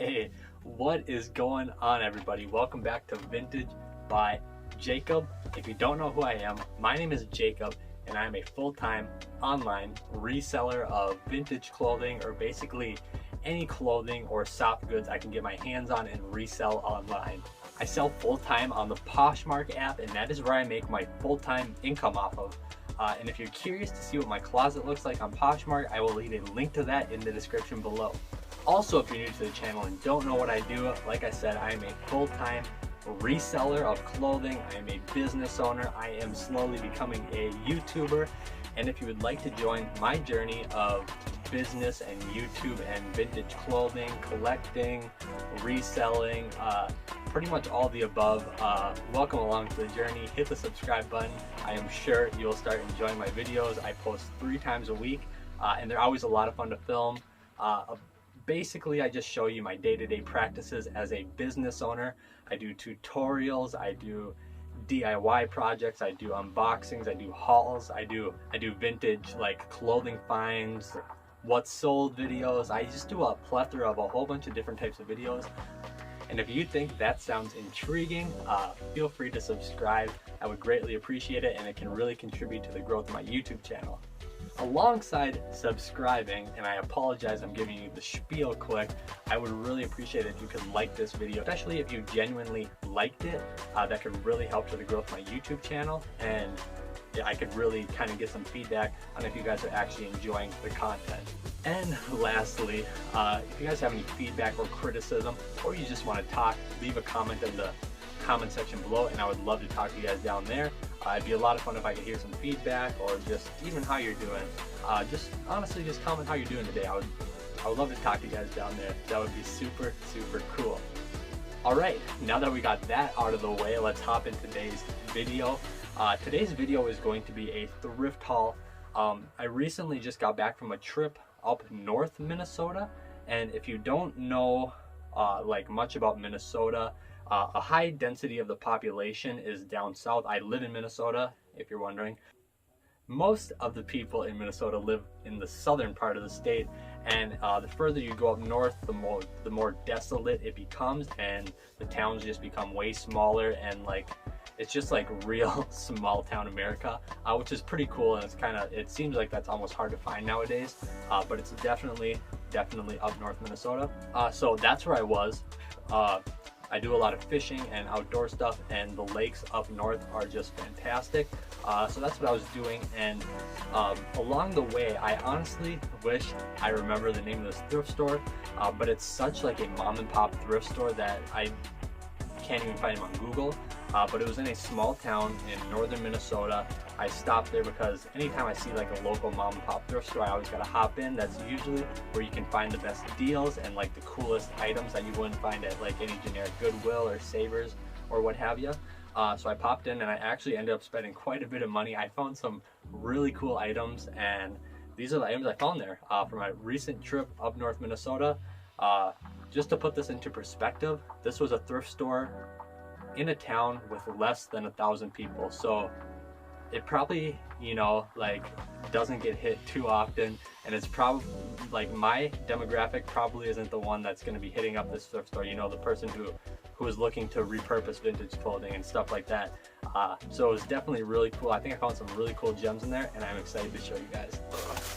Hey, what is going on, everybody? Welcome back to Vintage by Jacob. If you don't know who I am, my name is Jacob and I am a full-time online reseller of vintage clothing, or basically any clothing or soft goods I can get my hands on and resell online. I sell full-time on the Poshmark app, and that is where I make my full-time income off of. And if you're curious to see what my closet looks like on Poshmark, I will leave a link to that in the description below. Also, if you're new to the channel and don't know what I do, like I said, I am a full-time reseller of clothing. I am a business owner. I am slowly becoming a YouTuber. And if you would like to join my journey of business and YouTube and vintage clothing, collecting, reselling, pretty much all the above, welcome along to the journey. Hit the subscribe button. I am sure you'll start enjoying my videos. I post 3 times a week, and they're always a lot of fun to film. Basically, I just show you my day-to-day practices as a business owner. I do tutorials, I do DIY projects, I do unboxings, I do hauls, I do vintage like clothing finds, what's sold videos. I just do a plethora of a whole bunch of different types of videos. And if you think that sounds intriguing, feel free to subscribe. I would greatly appreciate it, and it can really contribute to the growth of my YouTube channel. Alongside subscribing, and I apologize I'm giving you the spiel quick, I would really appreciate it if you could like this video, especially if you genuinely liked it. That could really help to the growth of my YouTube channel, and yeah, I could really kind of get some feedback on if you guys are actually enjoying the content. And lastly, if you guys have any feedback or criticism, or you just want to talk, leave a comment in the comment section below, and I would love to talk to you guys down there. It'd be a lot of fun if I could hear some feedback, or just even how you're doing. Just honestly, just comment how you're doing today. I would love to talk to you guys down there. That would be super, super cool. All right, now that we got that out of the way, let's hop into today's video. Today's video is going to be a thrift haul. I recently just got back from a trip up north Minnesota, and if you don't know like much about Minnesota, a high density of the population is down south. I live in Minnesota, if you're wondering. Most of the people in Minnesota live in the southern part of the state, and the further you go up north, the more desolate it becomes, and the towns just become way smaller, and like it's just like real small town America, which is pretty cool. And it seems like that's almost hard to find nowadays, but it's definitely up north Minnesota. So that's where I was. I do a lot of fishing and outdoor stuff, and the lakes up north are just fantastic. So that's what I was doing, and along the way, I honestly wish I remember the name of this thrift store, but it's such like a mom and pop thrift store that I can't even find them on Google. But it was in a small town in northern Minnesota. I stopped there because anytime I see like a local mom and pop thrift store, I always gotta hop in. That's usually where you can find the best deals and like the coolest items that you wouldn't find at like any generic Goodwill or Savers or what have you. So I popped in, and I actually ended up spending quite a bit of money. I found some really cool items, and these are the items I found there from my recent trip up north Minnesota. Just to put this into perspective, this was a thrift store in a town with less than 1,000 people, so it probably, you know, like doesn't get hit too often, and it's probably like my demographic probably isn't the one that's going to be hitting up this thrift store, you know, the person who is looking to repurpose vintage clothing and stuff like that. So it was definitely really cool. I think I found some really cool gems in there, and I'm excited to show you guys.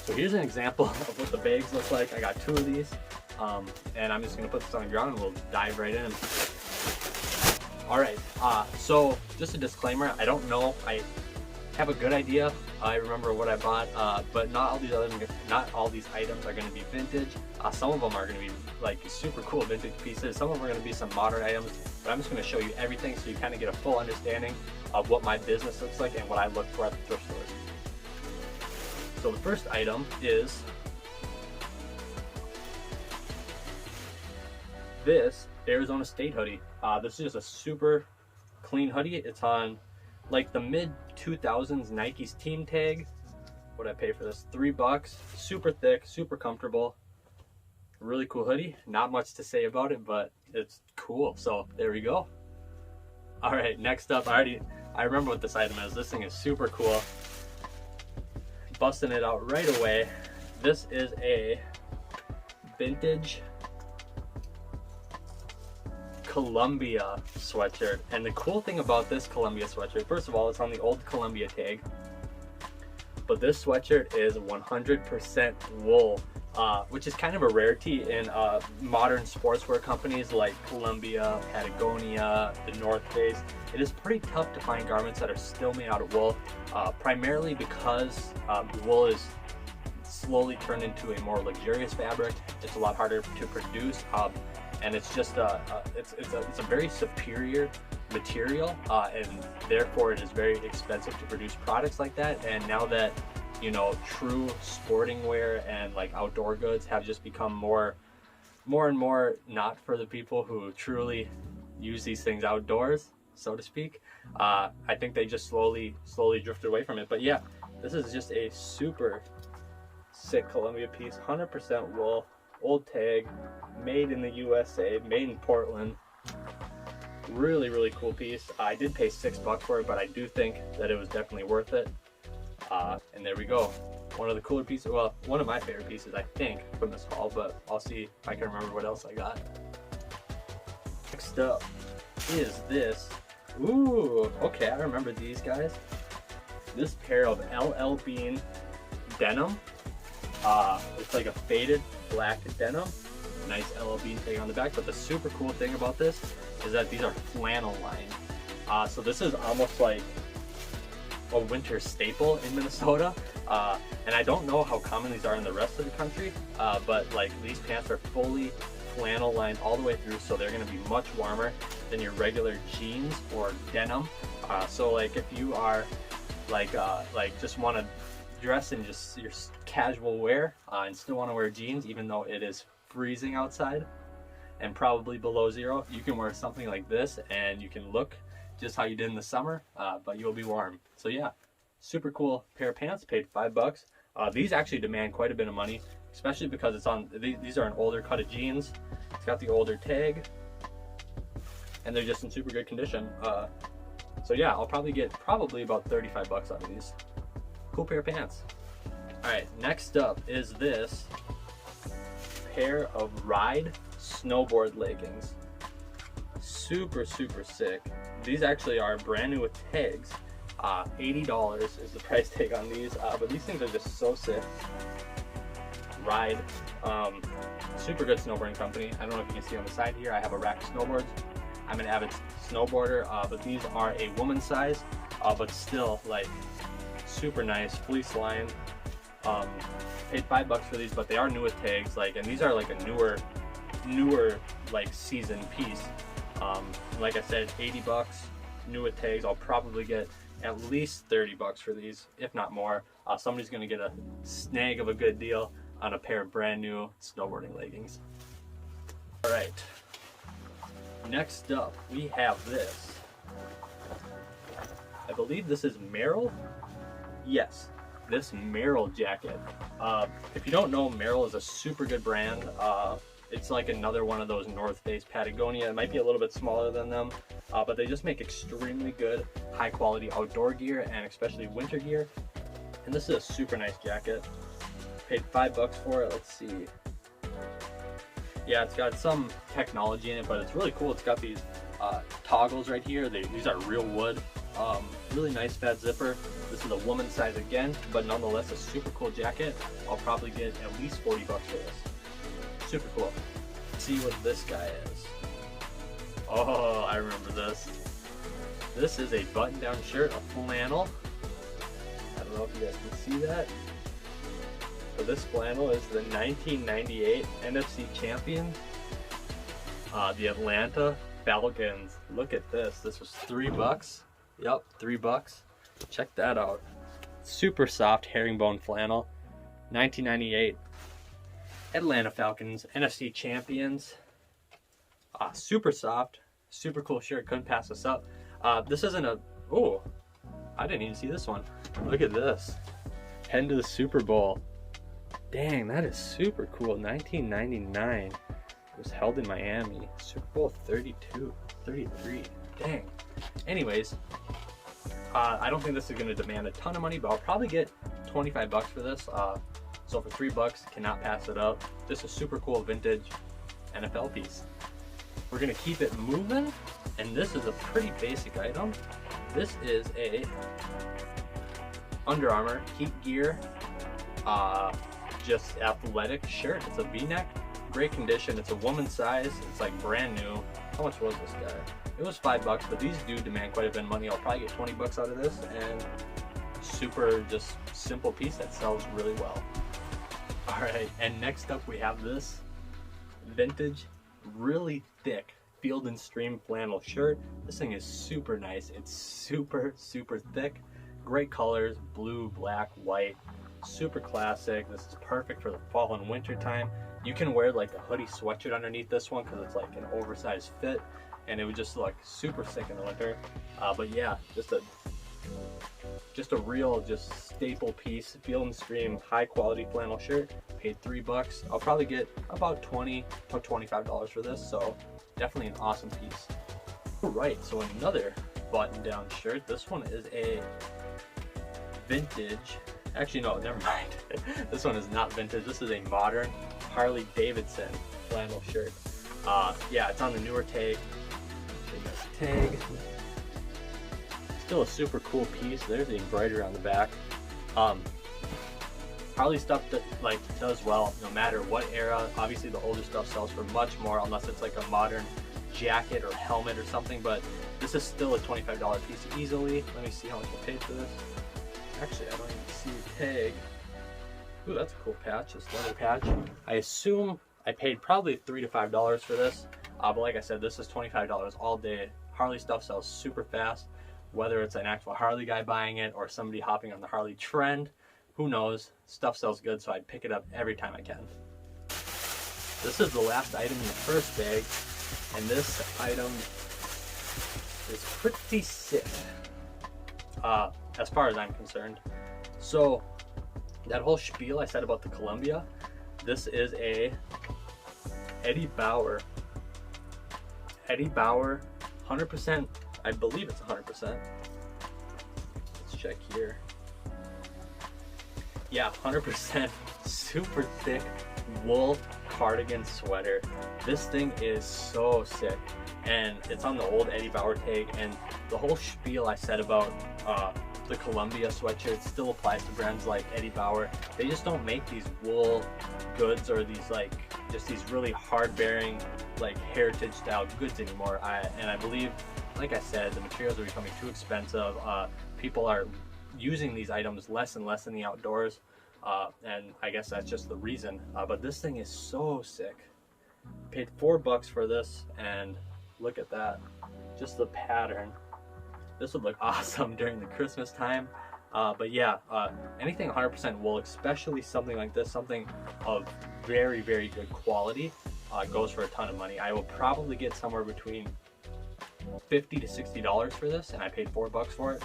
So here's an example of what the bags look like. I got 2 of these, and I'm just going to put this on the ground and we'll dive right in. All right, so just a disclaimer, I don't know, I have a good idea, I remember what I bought, but not all these items are going to be vintage. Some of them are going to be like super cool vintage pieces, some of them are going to be some modern items, but I'm just going to show you everything so you kind of get a full understanding of what my business looks like and what I look for at the thrift stores. So the first item is this Arizona State hoodie. This is just a super clean hoodie. It's on like the mid 2000s Nike's team tag. What did I pay for this? $3. Super thick, super comfortable, really cool hoodie. Not much to say about it, but it's cool. So there we go. All right, next up, I remember what this item is. This thing is super cool. Busting it out right away. This is a vintage Columbia sweatshirt. And the cool thing about this Columbia sweatshirt, first of all, it's on the old Columbia tag, but this sweatshirt is 100% wool, which is kind of a rarity in modern sportswear companies like Columbia, Patagonia, the North Face. It is pretty tough to find garments that are still made out of wool, primarily because wool is slowly turned into a more luxurious fabric. It's a lot harder to produce, and it's just it's a very superior material, and therefore it is very expensive to produce products like that. And now that, you know, true sporting wear and like outdoor goods have just become more and more not for the people who truly use these things outdoors, so to speak, I think they just slowly drifted away from it. But yeah, this is just a super sick Columbia piece, 100% wool, old tag, made in the USA, made in Portland. Really cool piece. I did pay $6 for it, but I do think that it was definitely worth it. And there we go. One of the cooler pieces, well, one of my favorite pieces, I think, from this haul, but I'll see if I can remember what else I got. Next up is this. Ooh, okay, I remember these guys. This pair of LL Bean denim. It's like a faded black denim. Nice LL Bean tag on the back, but the super cool thing about this is that these are flannel lined. So this is almost like a winter staple in Minnesota, and I don't know how common these are in the rest of the country, but like these pants are fully flannel lined all the way through, so they're going to be much warmer than your regular jeans or denim. So like if you are like just want to dress in just your casual wear and still want to wear jeans even though it is freezing outside and probably below zero, you can wear something like this and you can look just how you did in the summer, but you'll be warm. So yeah, super cool pair of pants. Paid $5. These actually demand quite a bit of money, especially because it's on, these are an older cut of jeans. It's got the older tag, and they're just in super good condition. So yeah, I'll probably get about $35 out of these. Cool pair of pants. All right, next up is this pair of Ride snowboard leggings. Super sick. These actually are brand new with tags. $80 is the price tag on these, but these things are just so sick. Ride, super good snowboarding company. I don't know if you can see on the side here, I have a rack of snowboards. I'm an avid snowboarder, but these are a woman's size, but still like super nice, fleece lined. Paid $5 for these, but they are new with tags, like, and these are like a newer like season piece. Like I said, $80, new with tags. I'll probably get at least $30 for these, if not more. Somebody's gonna get a snag of a good deal on a pair of brand new snowboarding leggings. All right, next up we have this. I believe this is Merrell. Yes, this Merrell jacket. If you don't know, Merrell is a super good brand. It's like another one of those North Face, Patagonia. It might be a little bit smaller than them, but they just make extremely good, high quality outdoor gear and especially winter gear. And this is a super nice jacket. Paid $5 for it. Let's see. Yeah, it's got some technology in it, but it's really cool. It's got these toggles right here. These are real wood. Really nice fat zipper. This is a woman's size again, but nonetheless a super cool jacket. I'll probably get at least $40 for this. Super cool. Let's see what this guy is. Oh, I remember this. This is a button-down shirt, a flannel. I don't know if you guys can see that. But this flannel is the 1998 NFC champion, the Atlanta Falcons. Look at this. This was $3. Yep, $3. Check that out. Super soft herringbone flannel. 1998 Atlanta Falcons NFC champions. Super soft, super cool shirt. Couldn't pass this up. This isn't a. Oh, I didn't even see this one. Look at this. Heading to the Super Bowl. Dang, that is super cool. 1999. It was held in Miami. Super Bowl 32, 33. Dang. Anyways, I don't think this is going to demand a ton of money, but I'll probably get $25 for this. So for $3, cannot pass it up. This is super cool vintage NFL piece. we're gonna keep it moving, and this is a pretty basic item. This is a Under Armour Heat Gear, just athletic shirt. It's a V-neck, great condition. It's a woman's size. It's like brand new. How much was this guy? It was $5, but these do demand quite a bit of money. I'll probably get 20 bucks out of this, and super just simple piece that sells really well. All right, and next up we have this vintage, really thick Field and Stream flannel shirt. This thing is super nice. It's super thick. Great colors, blue, black, white, super classic. This is perfect for the fall and winter time. You can wear like a hoodie sweatshirt underneath this one because it's like an oversized fit, and it would just look super sick in the winter. But yeah, just a real staple piece. Field and Stream high quality flannel shirt. Paid $3. I'll probably get about $20 to $25 for this, so definitely an awesome piece. All right, so another button down shirt. This one is a vintage, actually no, never mind. This one is not vintage. This is a modern Harley Davidson flannel shirt. Yeah, it's on the newer tag. Show you guys the tag. Still a super cool piece. There's the embroidery on the back. Harley stuff that does well no matter what era. Obviously the older stuff sells for much more unless it's like a modern jacket or helmet or something, but this is still a $25 piece easily. Let me see how much I paid for this. Actually, I don't even see the tag. Ooh, that's a cool patch, this leather patch. I assume I paid probably $3 to $5 for this, but like I said, this is $25 all day. Harley stuff sells super fast, whether it's an actual Harley guy buying it or somebody hopping on the Harley trend. Who knows? Stuff sells good, so I'd pick it up every time I can. This is the last item in the first bag, and this item is pretty sick, as far as I'm concerned. So, that whole spiel I said about the Columbia, this is a Eddie Bauer, 100%, I believe it's 100%. Let's check here. Yeah, 100% super thick wool cardigan sweater. This thing is so sick, and it's on the old Eddie Bauer tag, and the whole spiel I said about the Columbia sweatshirt still applies to brands like Eddie Bauer. They just don't make these wool goods or these just these really hard bearing heritage style goods anymore. And I believe, like I said, the materials are becoming too expensive. People are using these items less and less in the outdoors, and I guess that's just the reason. But this thing is so sick. Paid $4 for this, and look at that, just the pattern. This would look awesome during the Christmas time. But yeah, anything 100% wool, especially something like this, something of very good quality, goes for a ton of money. I will probably get somewhere between $50 to $60 for this, and I paid $4 for it.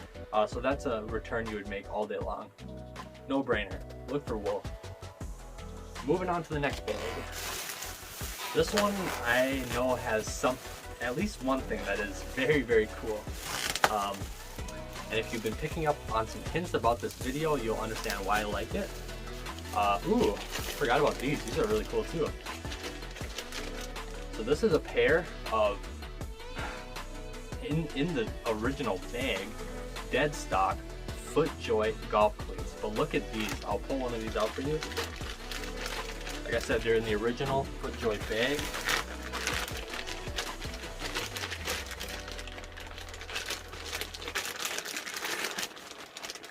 So that's a return you would make all day long. No brainer. Look for wool. Moving on to the next bag. This one I know has at least one thing that is very cool. And if you've been picking up on some hints about this video, you'll understand why I like it. Ooh, forgot about these. These are really cool too. So this is a pair of, in the original bag, dead stock FootJoy golf cleats. But look at these. I'll pull one of these out for you. Like I said, they're in the original FootJoy bag.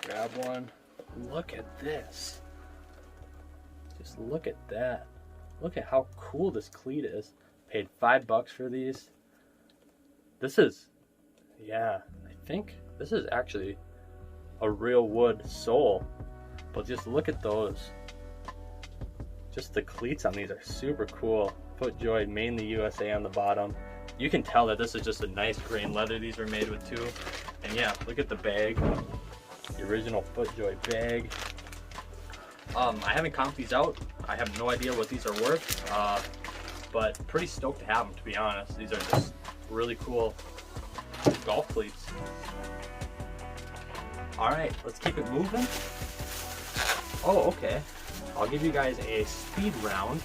Grab one. Look at this. Just look at that. Look at how cool this cleat is. Paid $5 for these. This is, yeah, I think this is actually a real wood sole. But just look at those. Just the cleats on these are super cool. FootJoy, mainly USA on the bottom. You can tell that this is just a nice grain leather these were made with too. And yeah, look at the bag. The original FootJoy bag. I haven't comped these out. I have no idea what these are worth, but pretty stoked to have them, to be honest. These are just really cool golf cleats. All right, let's keep it moving. Oh, okay. I'll give you guys a speed round.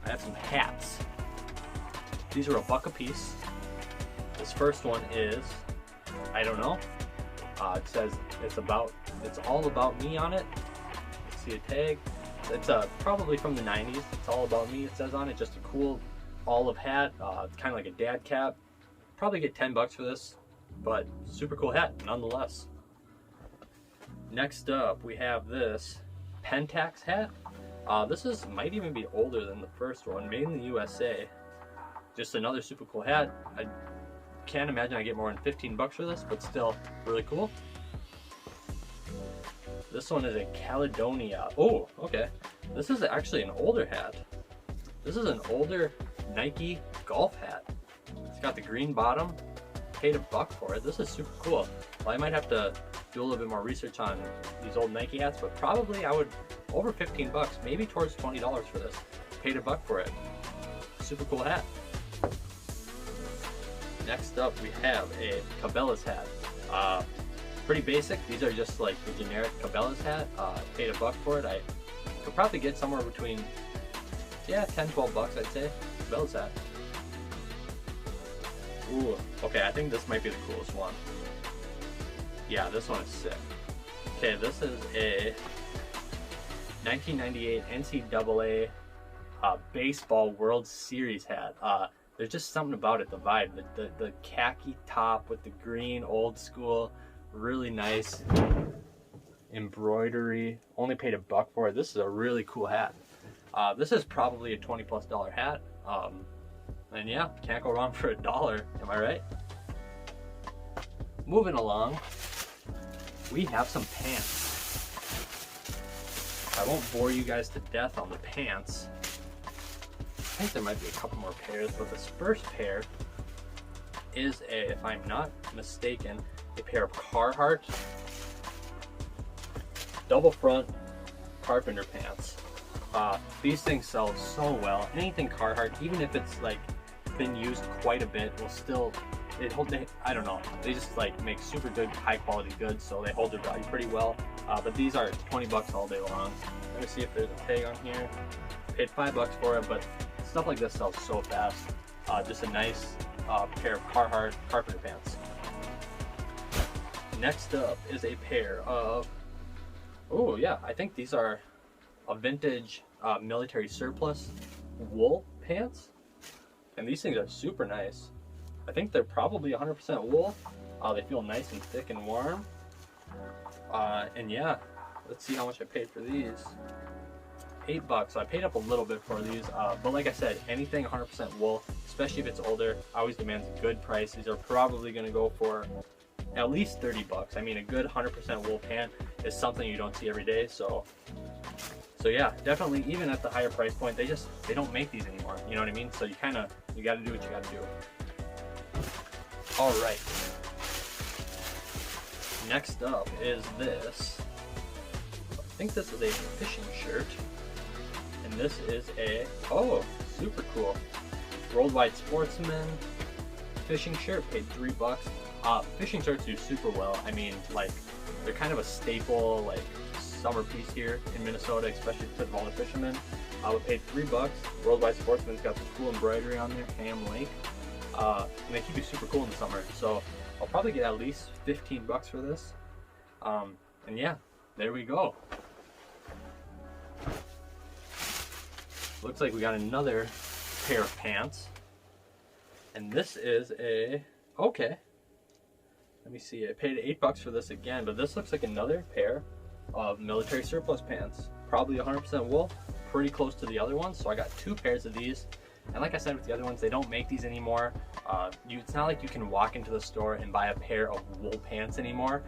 I have some hats. These are $1 a piece. This first one is, I don't know. It says it's all about me on it. See a tag. It's probably from the 90s. It's all about me, it says on it. Just a cool olive hat. It's kind of like a dad cap. Probably get 10 bucks for this, but super cool hat nonetheless. Next up, we have this Pentax hat. This might even be older than the first one, made in the USA. Just another super cool hat. I can't imagine I get more than 15 bucks for this, but still really cool. This one is a Caledonia. Oh, okay. This is actually an older hat. This is an older Nike golf hat. It's got the green bottom. Paid $1 for it. This is super cool. Well, I might have to do a little bit more research on these old Nike hats, but probably I would over 15 bucks, maybe towards $20 for this. Paid $1 for it. Super cool hat. Next up, we have a Cabela's hat. Pretty basic. These are just like the generic Cabela's hat. Paid $1 for it. I could probably get somewhere between, yeah, 10, 12 bucks, I'd say. Cabela's hat. Ooh, okay, I think this might be the coolest one. Yeah, this one is sick. Okay, this is a 1998 NCAA Baseball World Series hat. There's just something about it, the vibe. The khaki top with the green, old school, really nice embroidery. Only paid $1 for it. This is a really cool hat. This is probably a $20+ hat. And yeah, can't go wrong for $1, am I right? Moving along, we have some pants. I won't bore you guys to death on the pants. I think there might be a couple more pairs, but this first pair is a, if I'm not mistaken, a pair of Carhartt double front carpenter pants. These things sell so well. Anything Carhartt, even if it's like been used quite a bit, will still, I don't know, they just like make super good high quality goods, so they hold their value pretty well. But these are 20 bucks all day long. Let me see if there's a tag on here. Paid $5 for it, but stuff like this sells so fast. Just a nice pair of Carhartt carpenter pants. Next up is a pair of, oh yeah, I think these are a vintage military surplus wool pants. And these things are super nice. I think they're probably 100% wool. They feel nice and thick and warm. And yeah, let's see how much I paid for these. $8, so I paid up a little bit for these. But like I said, anything 100% wool, especially if it's older, always demands a good price. These are probably gonna go for at least 30 bucks. I mean, a good 100% wool pant is something you don't see every day. So yeah, definitely, even at the higher price point, they don't make these anymore. You know what I mean? So you gotta do what you gotta do. All right. Next up is this. I think this is a fishing shirt. And this is a, oh, super cool. Worldwide Sportsman fishing shirt, paid $3. Fishing shirts do super well. I mean, like, they're kind of a staple, like, summer piece here in Minnesota, especially because of all the fishermen. We paid $3. Worldwide Sportsman's got the cool embroidery on there, Ham Lake. And they keep you super cool in the summer. So I'll probably get at least 15 bucks for this. And yeah, there we go. Looks like we got another pair of pants. And this is a, okay. Let me see, I paid $8 for this again, but this looks like another pair of military surplus pants. Probably 100% wool, pretty close to the other ones. So I got 2 pairs of these. And like I said with the other ones, they don't make these anymore. It's not like you can walk into the store and buy a pair of wool pants anymore.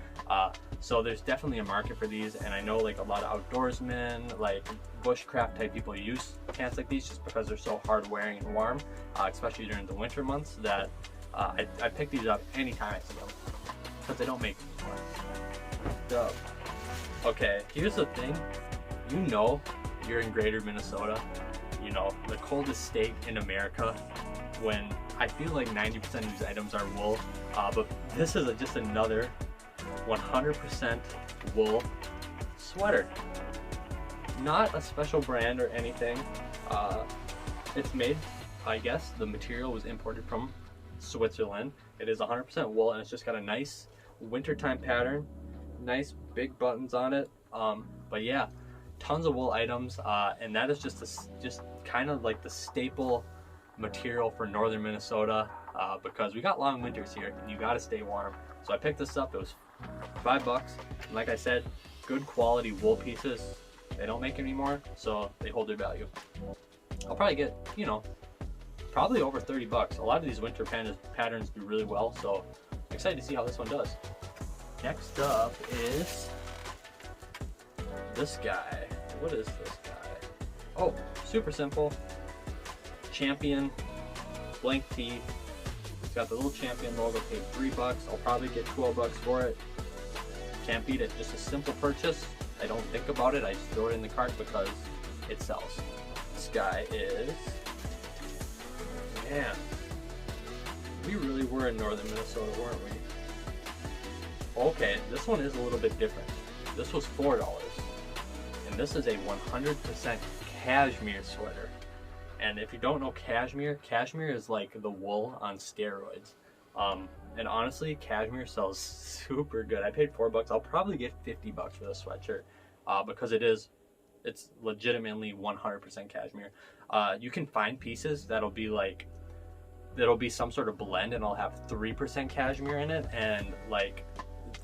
So there's definitely a market for these. And I know like a lot of outdoorsmen, like bushcraft type people use pants like these just because they're so hard wearing and warm, especially during the winter months, that I pick these up anytime I see them because they don't make them anymore. Okay, here's the thing. You know you're in greater Minnesota, you know, the coldest state in America, when I feel like 90% of these items are wool, but this is just another 100% wool sweater. Not a special brand or anything. It's made I guess the material was imported from Switzerland. It is 100% wool, and it's just got a nice wintertime pattern, nice big buttons on it. But yeah, tons of wool items, and that is just kind of like the staple material for northern Minnesota, because we got long winters here and you got to stay warm. So I picked this up. It was $5, and like I said, good quality wool pieces. They don't make anymore, so they hold their value. I'll probably get, you know, probably over $30. A lot of these winter patterns do really well, so I'm excited to see how this one does. Next up is this guy. What is this guy? Oh, super simple. Champion blank tee. It's got the little Champion logo. Paid $3. I'll probably get $12 for it. Can't beat it. Just a simple purchase. I don't think about it. I just throw it in the cart because it sells. This guy is, man, we really were in northern Minnesota, weren't we? Okay, this one is a little bit different. This was $4, and this is a 100% cashmere sweater. And if you don't know cashmere is like the wool on steroids. And honestly, cashmere sells super good. I paid $4. I'll probably get $50 for this sweatshirt, because it's legitimately 100% cashmere. You can find pieces that'll be some sort of blend and I'll have 3% cashmere in it, and like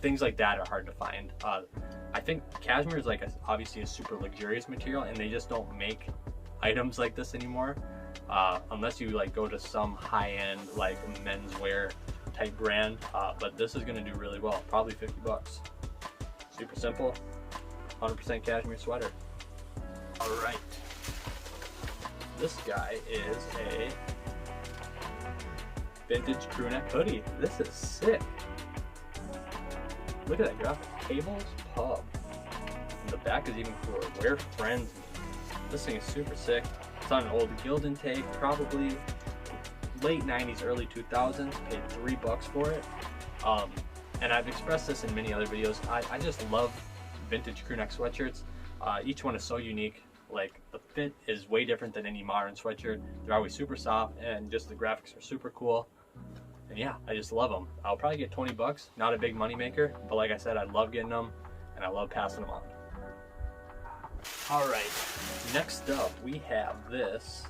things like that are hard to find. I think cashmere is like obviously a super luxurious material, and they just don't make items like this anymore, unless you like go to some high-end like menswear type brand. But this is going to do really well. Probably $50. Super simple, 100% cashmere sweater. All right, this guy is a vintage crew neck hoodie. This is sick. Look at that graphic. Cables Pub. And the back is even cooler. Where friends meet. This thing is super sick. It's on an old Guild intake, probably late 90s, early 2000s. Paid $3 for it. And I've expressed this in many other videos. I just love vintage crew neck sweatshirts. Each one is so unique. Like, the fit is way different than any modern sweatshirt. They're always super soft, and just the graphics are super cool. And yeah, I just love them. I'll probably get $20. Not a big money maker, but like I said, I love getting them and I love passing them on. All right, next up we have this.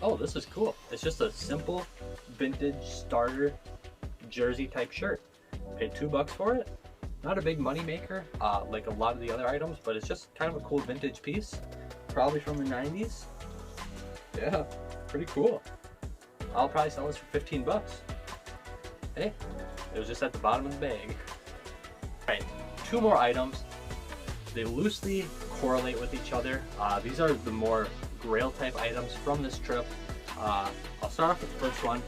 Oh, this is cool. It's just a simple vintage starter jersey type shirt. Paid $2 for it. Not a big money maker, like a lot of the other items, but it's just kind of a cool vintage piece. Probably from the 90s. Yeah, pretty cool. I'll probably sell this for $15. Hey, it was just at the bottom of the bag. Alright, 2 more items. They loosely correlate with each other. These are the more Grail type items from this trip. I'll start off with the first one.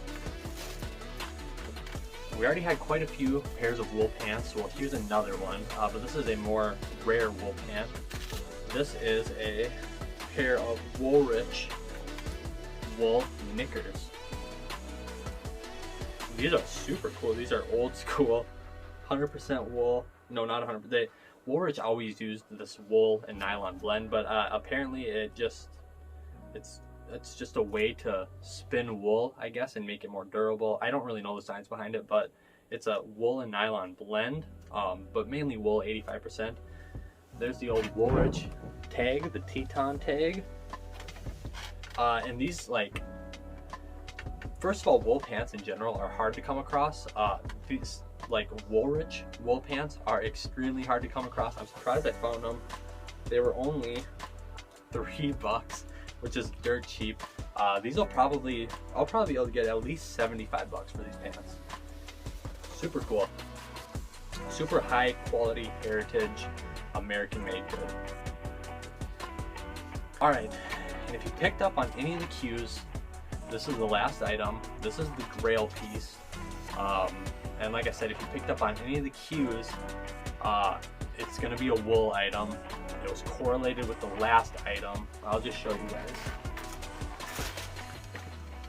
We already had quite a few pairs of wool pants. Well, here's another one, but this is a more rare wool pant. This is a pair of Woolrich wool knickers. These are super cool. These are old school, 100% wool. No, not 100%. Woolrich always used this wool and nylon blend, but apparently it's just a way to spin wool, I guess, and make it more durable. I don't really know the science behind it, but it's a wool and nylon blend, but mainly wool, 85%. There's the old Woolrich tag, the Teton tag. And these, like, first of all, wool pants in general are hard to come across. These, like, Woolrich wool pants are extremely hard to come across. I'm surprised I found them. They were only $3, which is dirt cheap. I'll probably be able to get at least $75 for these pants. Super cool. Super high quality heritage American made good. Alright, and if you picked up on any of the cues, this is the last item. This is the Grail piece. And like I said, if you picked up on any of the cues, it's gonna be a wool item. It was correlated with the last item. I'll just show you guys.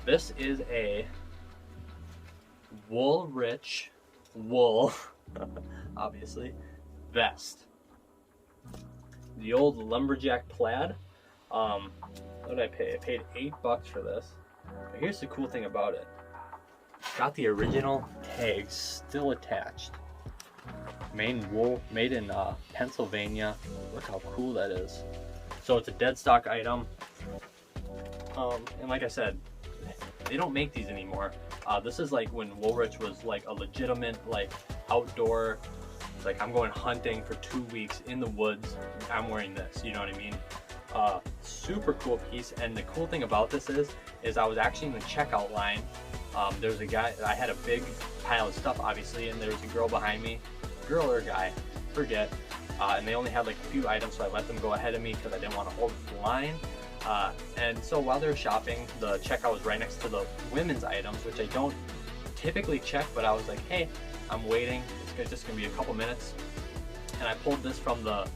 This is a Woolrich wool, obviously, vest. The old lumberjack plaid. What did I pay? I paid $8 for this. But here's the cool thing about it. Got the original tags still attached. Made in Pennsylvania. Look how cool that is. So it's a dead stock item. And like I said, they don't make these anymore. This is like when Woolrich was like a legitimate like outdoor, like I'm going hunting for 2 weeks in the woods, I'm wearing this, you know what I mean? Super cool piece. And the cool thing about this is I was actually in the checkout line. There's a guy, I had a big pile of stuff obviously, and there was a girl behind me, girl or guy, forget, and they only had like a few items, so I let them go ahead of me because I didn't want to hold the line. And so while they were shopping, the checkout was right next to the women's items, which I don't typically check, but I was like, hey, I'm waiting, it's just gonna be a couple minutes. And I pulled this from the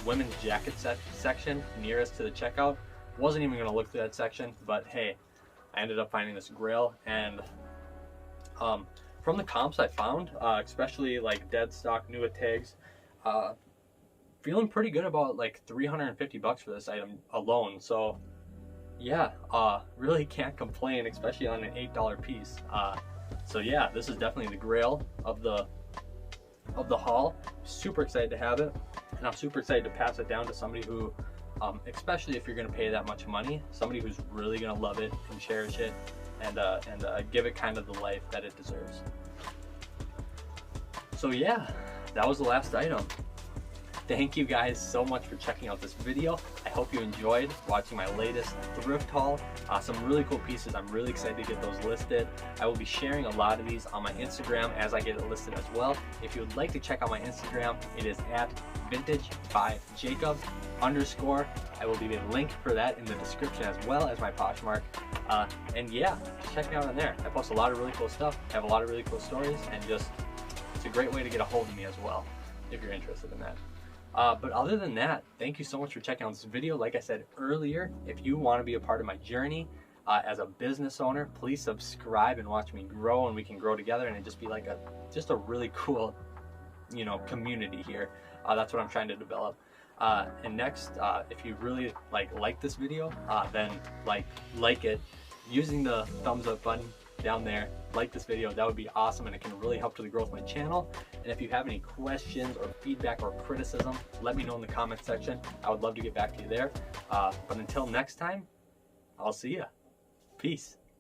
women's jacket section nearest to the checkout. Wasn't even gonna look through that section, but hey, I ended up finding this Grail. And from the comps I found, especially like dead stock new tags, feeling pretty good about like $350 for this item alone. So yeah, really can't complain, especially on an $8 piece. So yeah, this is definitely the Grail of the haul. Super excited to have it, and I'm super excited to pass it down to somebody who, especially if you're going to pay that much money, somebody who's really going to love it and cherish it, and give it kind of the life that it deserves. So yeah, that was the last item. Thank you guys so much for checking out this video. I hope you enjoyed watching my latest thrift haul. Some really cool pieces. I'm really excited to get those listed. I will be sharing a lot of these on my Instagram as I get it listed as well. If you would like to check out my Instagram, it is at vintage_by_Jacob_. I will leave a link for that in the description as well as my Poshmark. And yeah, just check me out on there. I post a lot of really cool stuff, I have a lot of really cool stories, and just it's a great way to get a hold of me as well if you're interested in that. But other than that, thank you so much for checking out this video. Like I said earlier, if you want to be a part of my journey as a business owner, please subscribe and watch me grow, and we can grow together, and it just be like just a really cool, you know, community here. That's what I'm trying to develop. And next, if you really like this video, then like it using the thumbs up button down there. Like this video, that would be awesome, and it can really help to the growth of my channel. And if you have any questions or feedback or criticism, let me know in the comment section. I would love to get back to you there. But until next time, I'll see ya. Peace.